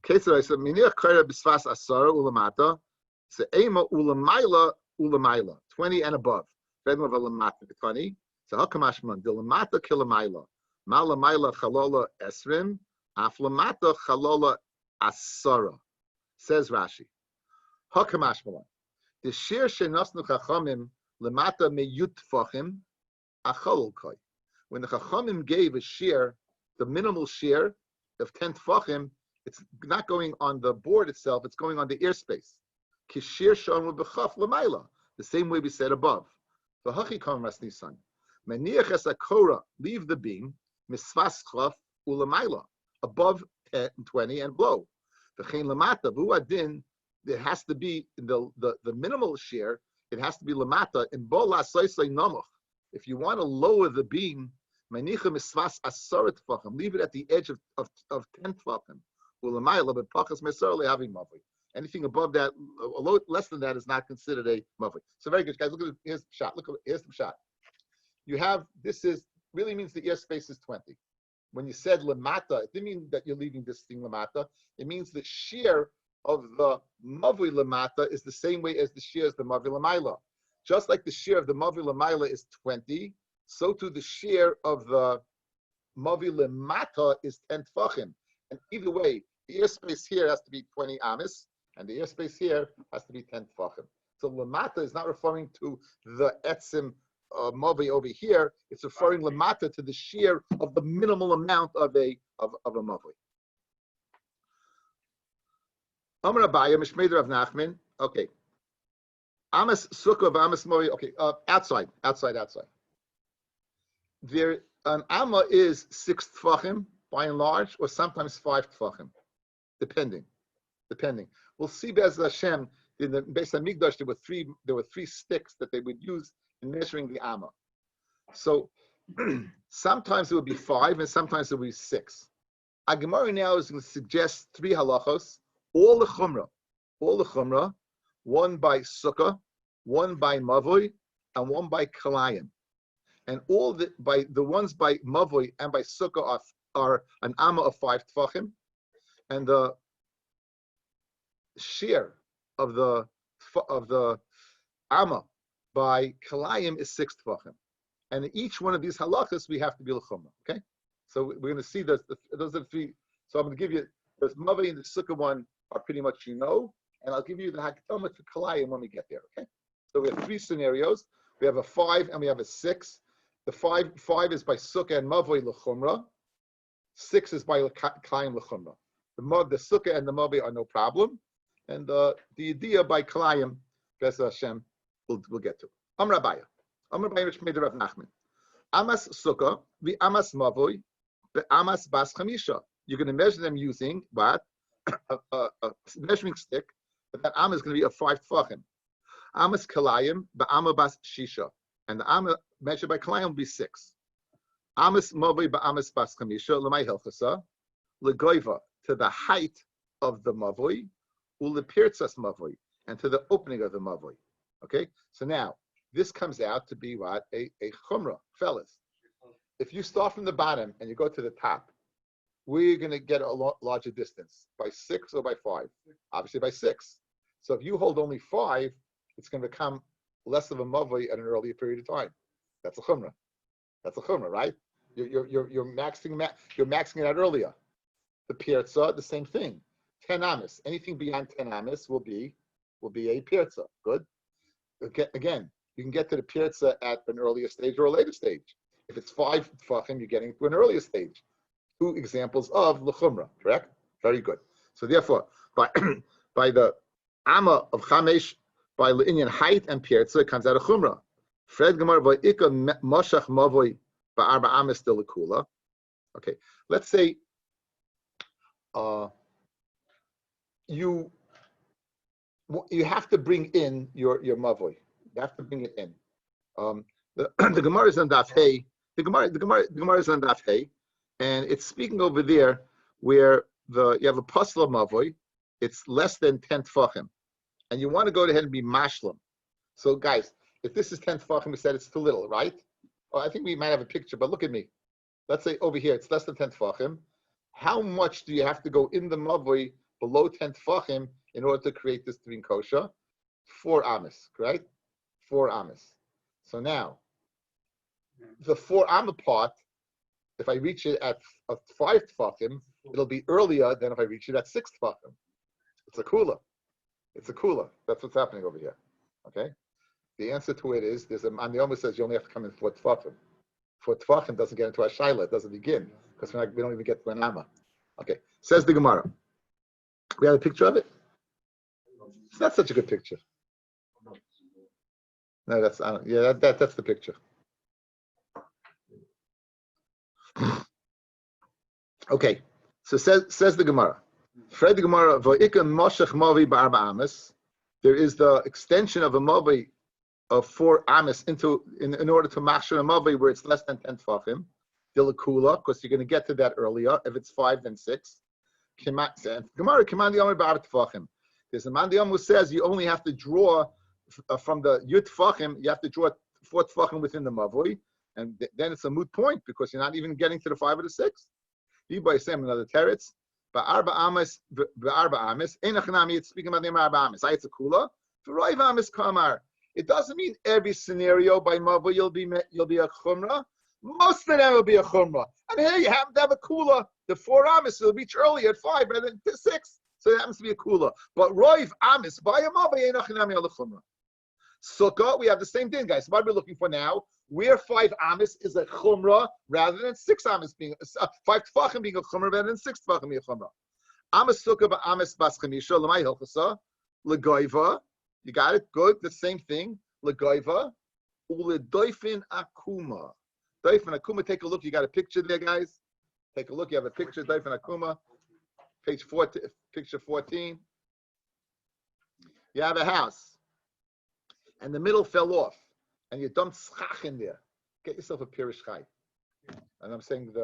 Kesar, I said, Minir Kaira Bisfas Asara Ulamata. So, Ema Ulamaila, 20 and above. 20. So hakamashman dilamata kilamaila, malamaila chalola esrim, aflamata chalola asara. Says Rashi. Hakamashman. The shir shenasnu chachamim lemata meyutfachim achalol koi. When the chachamim gave a shir, the minimal shir of 10 tfachim, it's not going on the board itself; it's going on the airspace. Kishir shonu b'chaf lamaila. The same way we said above. V'hachikam ras nisan. Meniach es akora, leave the beam, misfas chlaf ulamaila, above 10, 20 and below. V'chein lamata, v'uadin, it has to be the minimal share, it has to be lamata, in bola soisai namuch. If you want to lower the beam, menicha misfas asarat tfachim, leave it at the edge of 10 tfachim. Ulamaila, but pachas mesar lehavim mavli. Anything above that, less than that, is not considered a mavli. So very good, guys. Look at it. Here's the shot. Here's the shot. You have, this is, really means the airspace is 20. when you said lamata, it didn't mean that you're leaving this thing lamata. It means the shear of the mavui lamata is the same way as the shear of the mavui lamaila. Just like the shear of the mavui lamaila is 20, so too the shear of the mavui lamata is 10 tfachim. And either way, the airspace here has to be 20 amis, and the airspace here has to be 10 tfachim. So lamata is not referring to the etzim mavi over here. It's referring lamata to the shear of the minimal amount of a mavi. Amar Abaya Mishmeder of Nachman. Okay. Amas sukkah amas mavi. Okay. Outside. There an amma is 6 tfachim by and large, or sometimes 5 tfachim, depending. We'll see Be'ez Hashem. In the Beis Hamikdash, there were three sticks that they would use in measuring the amma. So sometimes it would be 5, and sometimes it would be 6. Our Gemara now is going to suggest 3 halachos, all the chumrah, one by sukkah, one by mavoi, and one by kalayim. And all the ones by mavoi and by sukkah are an amma of 5 tfachim, and the shear of the amma by kalayim is 6 tfachim, and in each one of these halachas we have to be l'chumrah. Okay, so we're going to see those are the 3. So I'm going to give you the mavoi and the sukkah one are pretty much and I'll give you the hakdama to kalayim when we get there. Okay, so we have 3 scenarios. We have a 5 and we have a 6. The 5 is by sukkah and mavoi l'chumrah. 6 is by kalayim l'chumrah. The sukkah and the mavoi are no problem. And the idea by Kalayim, Be'ez Hashem, we'll get to. Rabbi Mishmeder of Nachman. Amas sukkah, the amas mavoi, the amas bas chamisha. You're going to measure them using what? A measuring stick, but that amma is going to be a 5 tfachim. Amas Kalayim, the amma bas shisha. And the amma measured by Kalayim will be 6. Amas mavoi, the amas bas chamisha, l'may hilchasa, l'goiva, to the height of the mavoi, ulipirtzas mavoi, and to the opening of the mavoi. Okay, so now this comes out to be what? A chumrah, fellas. If you start from the bottom and you go to the top, we're going to get a larger distance, by 6 or by 5. Obviously by 6. So if you hold only 5, it's going to become less of a mavoi at an earlier period of time. That's a chumrah, right? You're maxing it out earlier. The pirza, the same thing. 10 amis. Anything beyond 10 amis will be a pirza. Good. Again, you can get to the pirza at an earlier stage or a later stage. If it's 5 tfachim, you're getting to an earlier stage. 2 examples of l'chumra. Correct. Very good. So therefore, by the amma of chamesh, by l'inyan height and pirza, it comes out of chumra. Fred gemar va'ika moshach mavoi ba'arba amis de l'kula. Okay. Let's say. You have to bring in your mavoi. You have to bring it in. The Gemara is on Daf Hey. The Gemara is on Daf Hey, and it's speaking over there where you have a pasla mavoi. It's less than 10 tfachim, and you want to go ahead and be mashlam. So guys, if this is 10 tfachim, we said it's too little, right? Oh, I think we might have a picture, but look at me. Let's say over here it's less than 10 tfachim. How much do you have to go in the mavoi below 10 tfachim in order to create this trin kosher? 4 amis, right? 4 amis. So now, the 4 amma part, if I reach it at 5 tfachim, it'll be earlier than if I reach it at 6 tfachim. It's a kula. That's what's happening over here. Okay? The answer to it is, there's a man the almost says you only have to come in 4 tfachim. 4 tfachim doesn't get into a shaila, it doesn't begin, because we don't even get to an amma. Okay, says the Gemara. We have a picture of it? It's not such a good picture. No, that's the picture. Okay, so says the Gemara. Fred the Gemara, there is the extension of a mavi of 4 amis in order to mashar a mavi where it's less than 10 tfachim. Dilakula, because you're going to get to that earlier. If it's 5, then 6. Gemara Kimandi Yomi ba'ar tfachim. There's a man who says you only have to draw from the yud tfachim. You have to draw 4 tfachim within the mavoi, and then it's a moot point because you're not even getting to the 5 or the 6. By same another teretz. Ba'arba amis, it's speaking about the arba amis. It's a kula. For roiv amis kamar. It doesn't mean every scenario by mava you'll be a chumrah. Most of them will be a chumrah. And here you happen to have a kula. The 4 amis will reach early at 5 rather than 6. So it happens to be a kula. But roiv amis by a mava ain't achinami al chumrah. Sukkah, we have the same thing, guys. So what we're looking for now, where 5 amis is a chumrah rather than 6 amis being 5 tefachim being a chumrah rather than 6 tefachim being a chumrah. Amis sukkah ba amis bas chamisha l'may hilchasa legoiva. You got it, good. The same thing, legoiva uledoifin akuma. Doifin akuma. Take a look. You got a picture there, guys. Take a look. You have a picture. Doifin akuma, page 14, picture 14. You have a house. And the middle fell off, and you dumped schach in there. Get yourself a pirish chai. And I'm saying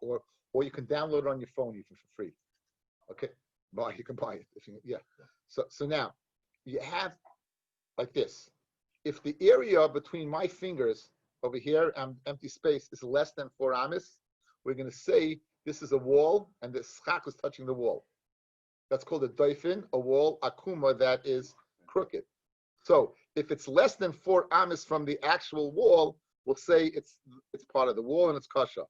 or you can download it on your phone even for free. Okay, you can buy it if you, yeah. So now you have like this. If the area between my fingers over here and empty space is less than 4 amis, we're going to say this is a wall, and the schach is touching the wall. That's called a doifin, a wall akuma that is crooked. So if it's less than 4 amis from the actual wall, we'll say it's part of the wall and it's kasha.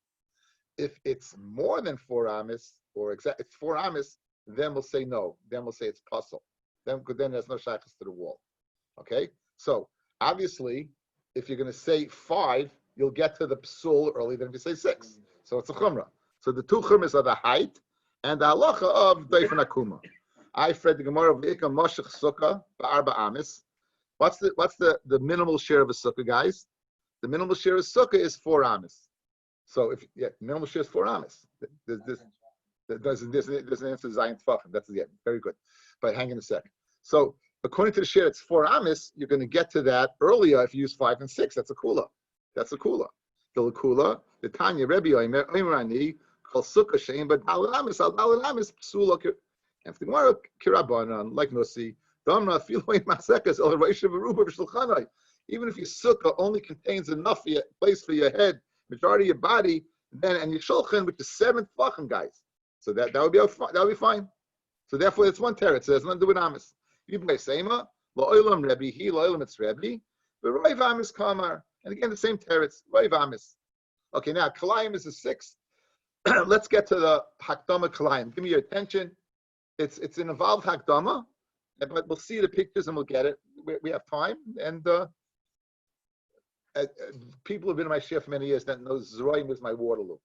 If it's more than 4 amis, or it's 4 amis, then we'll say no. Then we'll say it's puzzle. Then there's no shaykhs to the wall. Okay? So obviously, if you're going to say 5, you'll get to the psul earlier than if you say 6. So it's a chumrah. So the 2 chumras are the height and the halacha of doifin akuma. I read the Gemara of V'ika Moshech Sukkah ba'arba amis. What's the minimal share of a sukkah, guys? The minimal share of sukkah is 4 amis. So minimal share is 4 amis. There's an answer Zion Tfachim. That's very good. But hang in a sec. So according to the share, it's 4 amis. You're going to get to that earlier if you use 5 and 6. That's a kula. That's a kula. The kula. The Tanya Rabbi Omerani called sukkah shein, but dalal amis psula. And for the Gemara kirabanan like Nosi. Even if your sukkah only contains enough place for your head, majority of your body, then and your shulchan, which is 7 tefachim, guys. So that would be fine. So therefore, it's 1 teretz. So there's nothing to do with amis. You play sema la'olam Rabbi he la'olam it's Rabbi, but roiv amis kamar, and again the same teretz roiv amis. Okay, now kalayim is a 6. Let's get to the hakdama kalayim. Give me your attention. It's an involved hakdama. But we'll see the pictures and we'll get it. We have time, and people who've been in my share for many years that know Zroim is my Waterloo.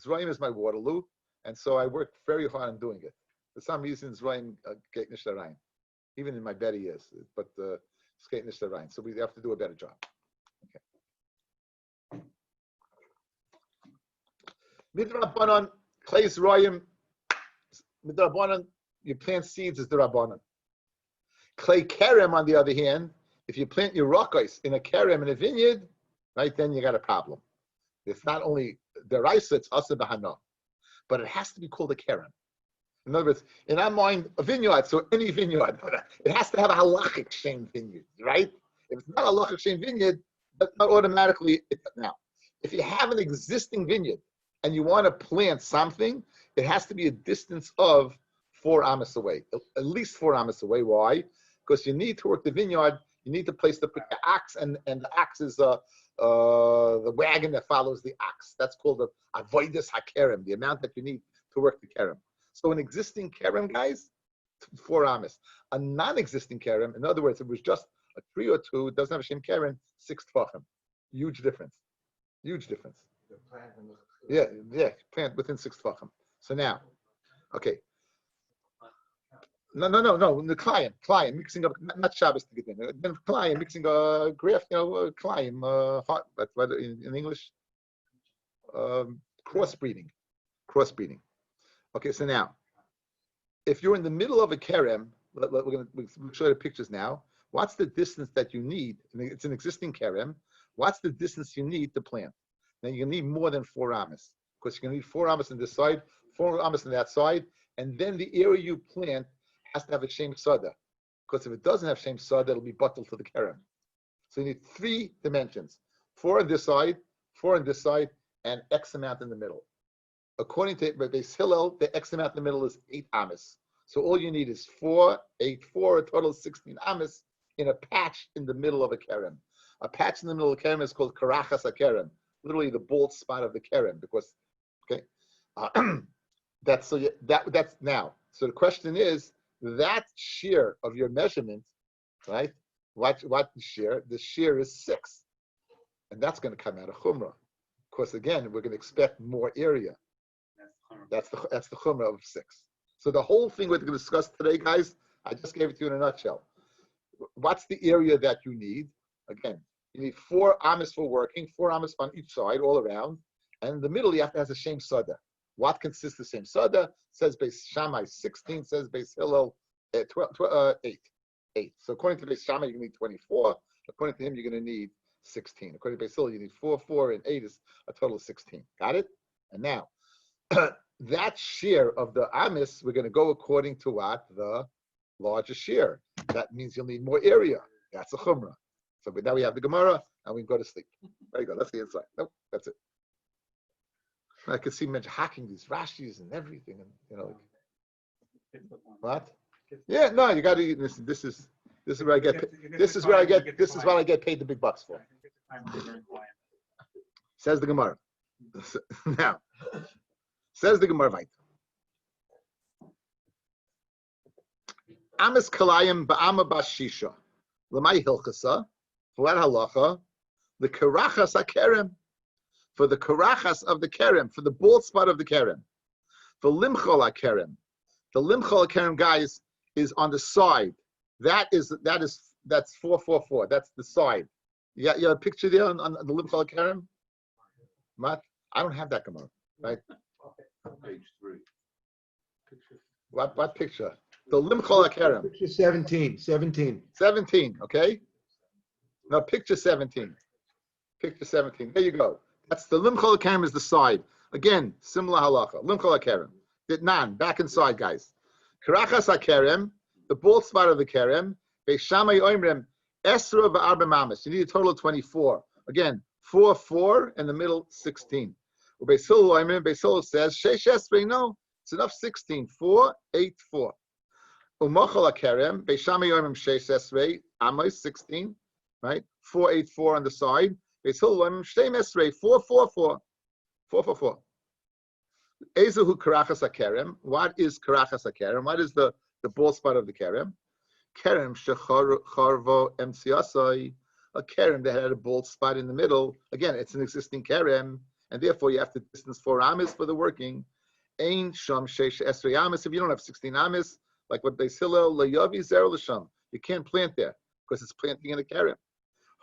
Zroim is my Waterloo, and so I worked very hard on doing it. For some reason, Zroim get nishtarayin, even in my better years. But skate nishtarayin, so we have to do a better job. Okay. Midrabanan Klei Zroim. Midrabanan. You plant seeds as the Rabbanan. Clay kerem, on the other hand, if you plant your rockos in a kerem in a vineyard, right, then you got a problem. It's not only the rice, it's asa b'hana, but it has to be called a kerem. In other words, in our mind, a vineyard, so any vineyard, it has to have a halachic shem vineyard, right? If it's not a halachic shem vineyard, that's not automatically. Now, if you have an existing vineyard and you want to plant something, it has to be a distance of 4 amas away, at least 4 amas away. Why? Because you need to work the vineyard. You need to place the axe, and the axe is the wagon that follows the axe. That's called the avodas hakerem, the amount that you need to work the kerem. So an existing kerem, guys, 4 amas. A non-existing kerem, in other words, it was just a tree or 2, it doesn't have a shem kerem, 6 tefachim. Huge difference. Huge difference. Yeah, plant within 6 tefachim. So now, okay. No. The client mixing up, not Shabbos to get in. Then client mixing a graft, client, that's what in English, crossbreeding. Okay, so now, if you're in the middle of a kerem, we'll show you the pictures now. What's the distance that you need? It's an existing kerem. What's the distance you need to plant? Now you need more than 4 amas, because you're going to need 4 amas on this side, 4 amas on that side, and then the area you plant has to have a shem sada, because if it doesn't have shem sada, it'll be bottled to the kerem. So you need 3 dimensions: 4 on this side, 4 on this side, and X amount in the middle. according to Beis Hillel, the X amount in the middle is 8 amis. So all you need is 4, 8, 4, a total of 16 amis in a patch in the middle of a kerem. A patch in the middle of a kerem is called karachas kerem, literally the bald spot of the kerem, because, okay, that's now. So the question is, that shear of your measurement, right? What shear? The shear is 6, and that's going to come out of chumrah. Of course, again, we're going to expect more area. That's the chumrah of 6. So the whole thing we're going to discuss today, guys, I just gave it to you in a nutshell. What's the area that you need? Again, you need 4 amis for working, 4 amis on each side, all around, and in the middle you have to have the same sada. What consists of the same sada? Says Beis Shammai 16, says Beis Hillel 8. So according to Beis Shammai, you need 24. According to him, you're going to need 16. According to Beis Hillel, you need 4, 4, and 8 is a total of 16. Got it? And now, that shear of the amis, we're going to go according to what? The larger shear. That means you'll need more area. That's a chumrah. So now we have the Gemara, and we can go to sleep. There you go. That's the inside. Nope, that's it. I could see men hacking these Rashis and everything, and what? Yeah, no, you got to. This is where I get. This is what I get paid the big bucks for. Says the Gemara. Now, says the Gemara right. Amis kalayim ba'ama bashisha. L'may hilchasa. For what halacha? The karachas hakerem. For the karachas of the kerem. For the bald spot of the kerem. For limchol hakerem. The limchol hakerem, guys, is on the side. That's 444. That's the side. You have a picture there on the limchol hakerem? Matt? I don't have that Gemara, right? Page 3. What picture? The limchol hakerem. Picture 17. 17, okay? No, picture 17. Picture 17. There you go. That's the limchol hakerem is the side. Again, similar halacha. Limchol hakerem. Ditnan, back inside, guys. Karachas hakerem, the bald spot of the kerem. Beis Shammai oimrem, esra v'arba mamas. You need a total of 24. Again, 4, 4, and the middle 16. Beis Hillel oimrem, Beis Hillel says, sheish esrei, no, it's enough 16. 4, 8, 4. Umochol hakerem, Beis Shammai oimrem sheish esrei, amos 16, right? 4, 8, 4 on the side. Beis Hillel oimrem shteim esrei, 4, 4, 4. 4, 4, 4. Ezehu karachas hakerem. What is karachas hakerem? What is the bald spot of the kerem? Kerem shecharvo emsiasai. A kerem that had a bald spot in the middle. Again, it's an existing kerem, and therefore you have to distance 4 amis for the working. Ein sham sheish esrei amis. If you don't have 16 amis, like what Beis Hillel layavi zer l'sham, you can't plant there because it's planting in a kerem.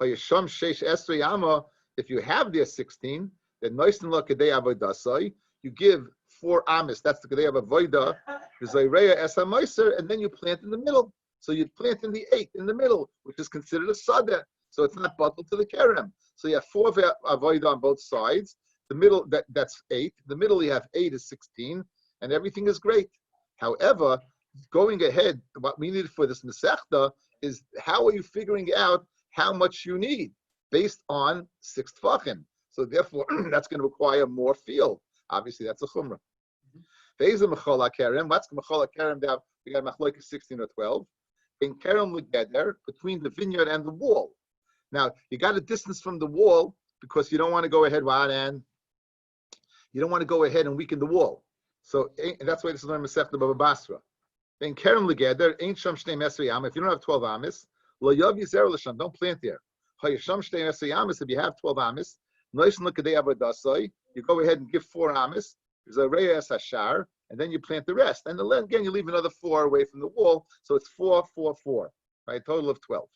Hayasham sheish esrei ama. If you have there 16, then noisen lo kedei avodasai. You give 4 amis. That's the kedei avodah. V'zayreya esa moiser, and then you plant in the middle. So you plant in the 8 in the middle, which is considered a sadeh. So it's not buckled to the kerem. So you have 4 avodah on both sides. The middle, that's 8. The middle you have 8 is 16, and everything is great. However, going ahead, what we need for this Masechta is how are you figuring out how much you need based on 6 tefachim. So therefore, that's going to require more field. Obviously, that's a chumrah. What's mechol kerem? Now we got machloek 16 or 12. In kerem together between the vineyard and the wall. Now you got a distance from the wall because you don't want to go ahead, and you don't want to go ahead and weaken the wall. So and that's why this is learned Masechta Baba Basra. In kerem together, ain't sham shnei mesri am. If you don't have 12 amis, lo yavi zer l'sham. Don't plant there. Hayasham shnei mesri amis. If you have 12 amis, noisen l'kadei avodasai. You go ahead and give 4 amis. There's a reyes hashar, and then you plant the rest. And again, you leave another 4 away from the wall, so it's 4, 4, 4, right? Total of 12.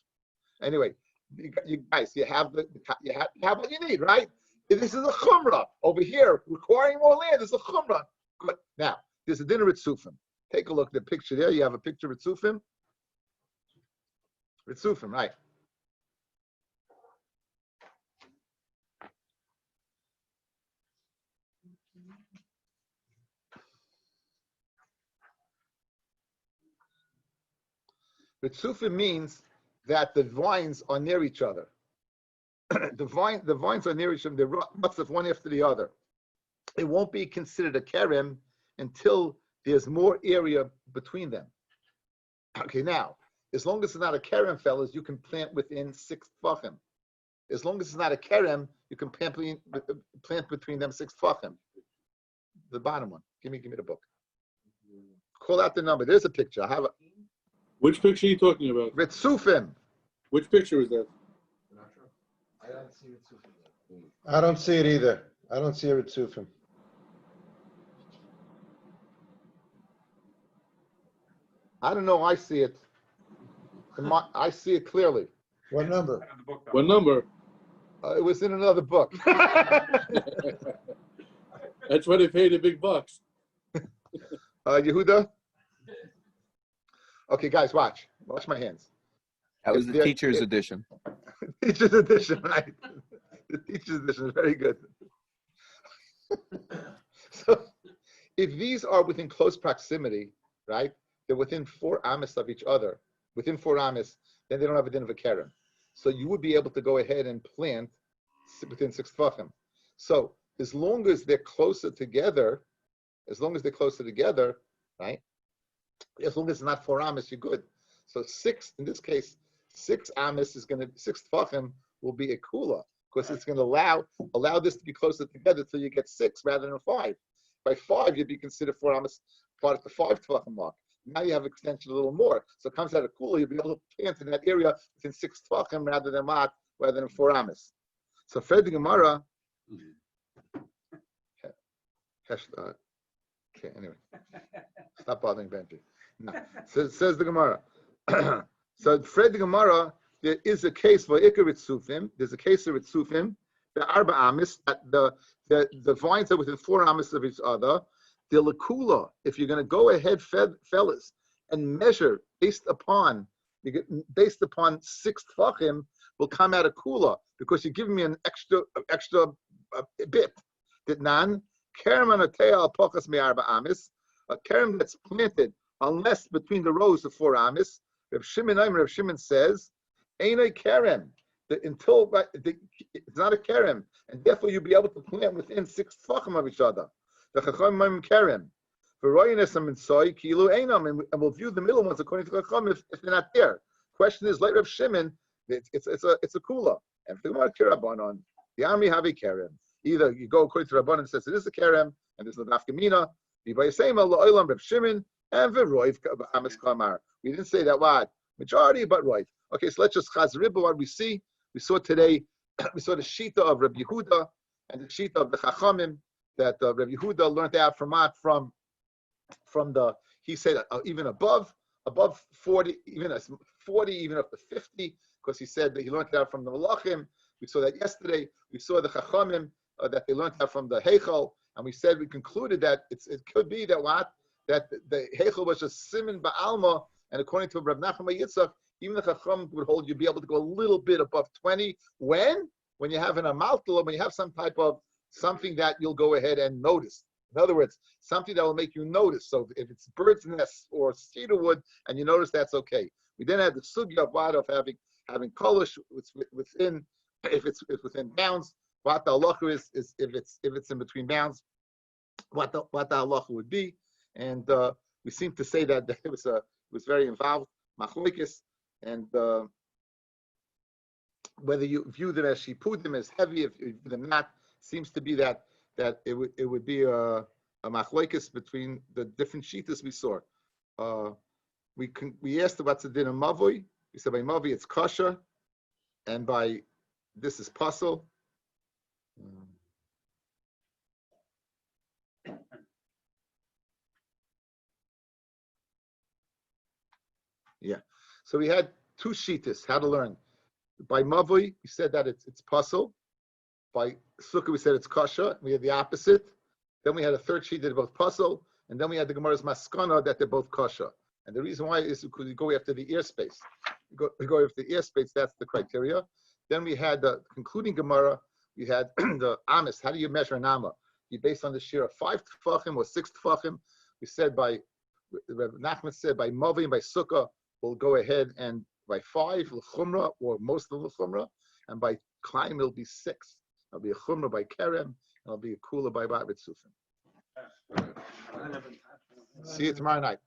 Anyway, you guys, you have what you need, right? This is a chumrah over here, requiring more land. This is a chumrah. Good. Now, there's a dinner at Sufim. Take a look at the picture there. You have a picture at Sufim. Ritzufim, right? Ritzufim means that the vines are near each other. the vines are near each other. They're one after the other. it won't be considered a kerem until there's more area between them. Okay, now, as long as it's not a kerem, fellas, you can plant within 6 tefachim. As long as it's not a kerem, you can plant between them 6 tefachim. The bottom one. Give me the book. Call out the number. There's a picture. I have a Which picture are you talking about? Ritzufim. Which picture is that? I don't see it too. I don't see it either. I don't see a Ritzufim. I don't know. I see it. I see it clearly. What number? What number? It was in another book. That's why they pay the big bucks. Yehuda? Okay, guys, watch. Watch my hands. That was the teacher's edition. Teacher's edition, right? The teacher's edition is very good. So, if these are within close proximity, right? They're within 4 amis of each other. Within 4 amis, then they don't have a din of a keren. So you would be able to go ahead and plant within 6 tefachim. So as long as they're closer together, right? As long as it's not 4 amis, you're good. So 6, in this case, 6 amis is going to 6 tefachim will be a kula because it's going to allow this to be closer together till you get 6 rather than 5. By 5, you'd be considered 4 amis part of the 5 tefachim mark. Now you have extension a little more. So it comes out of kula, you'll be able to plant in that area within 6 tefachim rather than 4 amis. So Fred the Gemara. Okay, anyway. Stop bothering Benji. No. So says the Gemara. So Fred the Gemara, there is a case for Iker Ritzufim. There's a case of Ritzufim. The Arba Amis, that the vines are within 4 amis of each other. The lakula, if you're going to go ahead, fellas, and measure based upon 6 tefachim, will come out of kula because you're giving me an extra bit. Ditnan kerem anatea al pochas me'arba amis, a kerem that's planted unless between the rows of 4 amis. Reb Shimon says, ain't kerem. It's not a kerem, and therefore you'll be able to plant within 6 tefachim of each other. The Chacham kerem. And we'll view the middle ones according to Chacham if they're not there. Question is, like Reb Shimon, it's a kula. And if the Gemara Kirabanon, the army have a kerem. Either you go according to Rabban and says it is a kerem, and this is the nafkamina. Reb Shimon and Veroiv Amis Kamar. We didn't say that word majority, but Roiv. Okay, so let's just chazrib what we see. We saw today. We saw the shita of Rabbi Yehuda and the shita of the Chachamim that Rabbi Yehuda learned out from the. He said even above 40, even as 40, even up to 50, because he said that he learned out from the Malachim. We saw that yesterday. We saw the Chachamim that they learned out from the Heichal, and we concluded that it could be that the Heichal was just Siman Ba'alma, and according to Rav Nachman Yitzchak, even the Chacham would hold you'd be able to go a little bit above 20. When you have an amaltala, when you have some type of something that you'll go ahead and notice. In other words, something that will make you notice. So if it's bird's nest or cedar wood, and you notice, that's okay. We then had the sugya of having kolish within, if it's within bounds. What the halacha is if it's in between bounds, what the halacha would be, and we seem to say that it was very involved machlokes, and whether you view them as shipudim as heavy, if you view them not, seems to be that it would be a machlokes between the different shitas we saw. We asked about the din of mavoi. We said by mavoi it's kosher, and by this is pasul. Yeah. So we had 2 shitas, how to learn. By mavoi, we said that it's pasul. By sukkah, we said it's kosher. We had the opposite. Then we had a 3rd sheet that they're both pasul, and then we had the Gemara's maskana that they're both kosher. And the reason why is because we go after the ear space. We go after the ear space. That's the criteria. Then we had the concluding Gemara. We had the amis. How do you measure an amma? You based on the share of 5 tefachim or 6 tefachim. We said Rabbi Nachman said by mavi and by sukkah, we'll go ahead and by 5 l'chumra or most of the l'chumra, and by klaim it'll be 6. It'll be a chumra by kerem, I'll be a cooler by Sufin. See you tomorrow night.